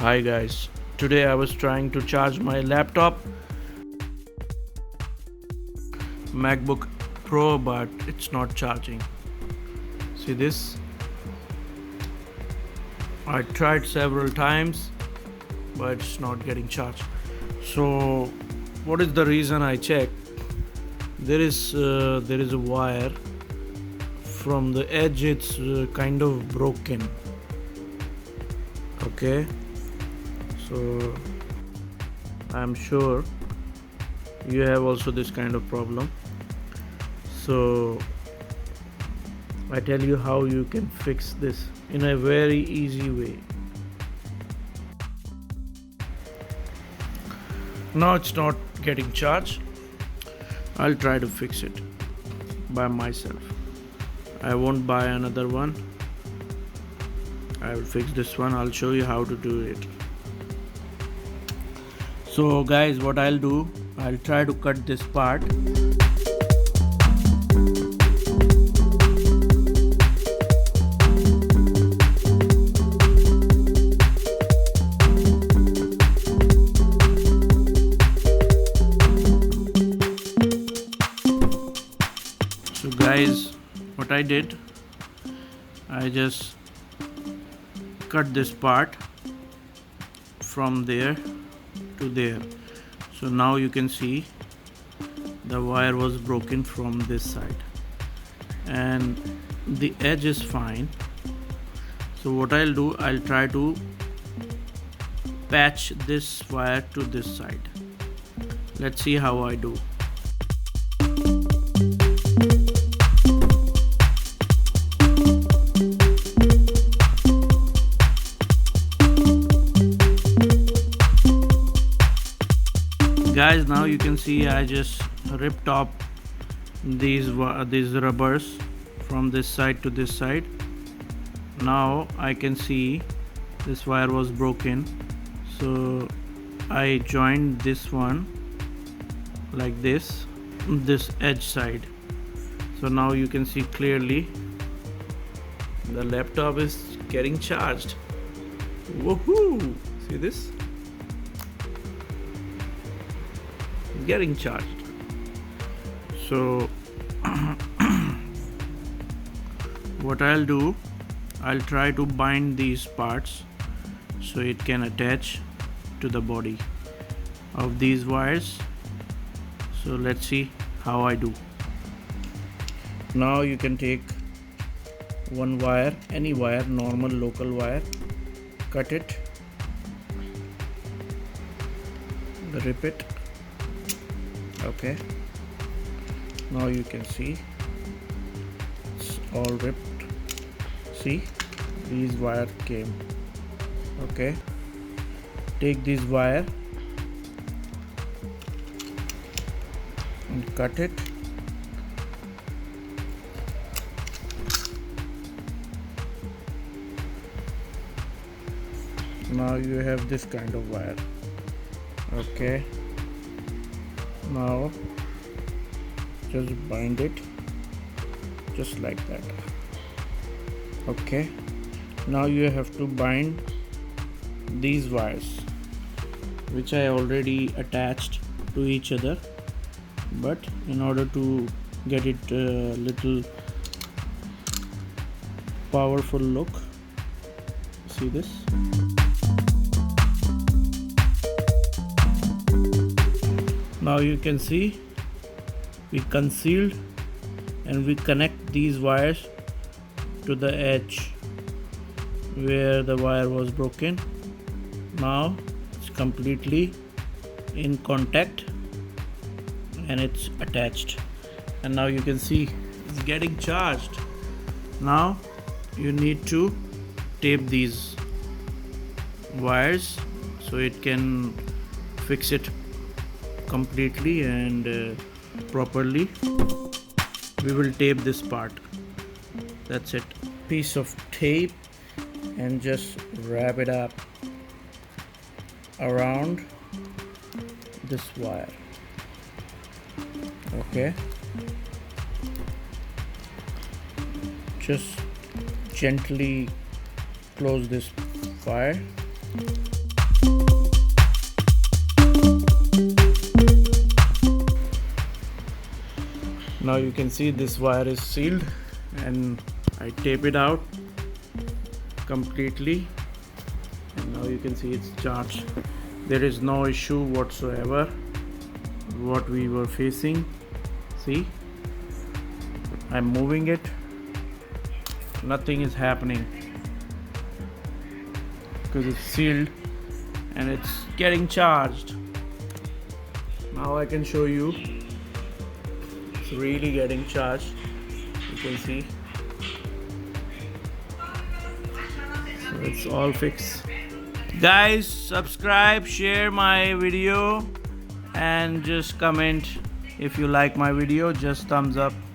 Hi guys, today I was trying to charge my laptop MacBook Pro, but it's not charging. See this? I tried several times but it's not getting charged. So what is the reason? I checked. There is a wire from the edge. It's kind of broken. Okay, so I'm sure you have also this kind of problem. So I tell you how you can fix this in a very easy way. Now it's not getting charged. I'll try to fix it by myself. I won't buy another one. I will fix this one. I'll show you how to do it. So guys, what I'll do, I'll try to cut this part. So guys, what I did, I just cut this part from there to there. So now you can see the wire was broken from this side and the edge is fine. So what I'll do, I'll try to patch this wire to this side. Let's see how I do. Guys, now you can see I just ripped off these rubbers from this side to this side. Now I can see this wire was broken, so I joined this one like this edge side. So now you can see clearly the laptop is getting charged. Woohoo! See this? Getting charged. So what I'll do, I'll try to bind these parts so it can attach to the body of these wires. So let's see how I do. Now you can take one wire, any wire, normal local wire, cut it, rip it. Okay, now you can see it's all ripped. See, these wire came. Okay, take this wire and cut it. Now you have this kind of wire. Okay, now just bind it just like that. Okay, now you have to bind these wires which I already attached to each other, but in order to get it a little powerful look, see this? Now you can see we concealed and we connect these wires to the edge where the wire was broken. Now it's completely in contact and it's attached, and now you can see it's getting charged. Now you need to tape these wires so it can fix it completely and properly. We will tape this part. That's it. Piece of tape and just wrap it up around this wire. Okay, just gently close this wire. Now you can see this wire is sealed, and I tape it out completely, and now you can see it's charged. There is no issue whatsoever what we were facing. See, I'm moving it, nothing is happening because it's sealed and it's getting charged. Now I can show you, it's really getting charged. You can see, so it's all fixed. Guys, subscribe, share my video, and just comment if you like my video. Just thumbs up.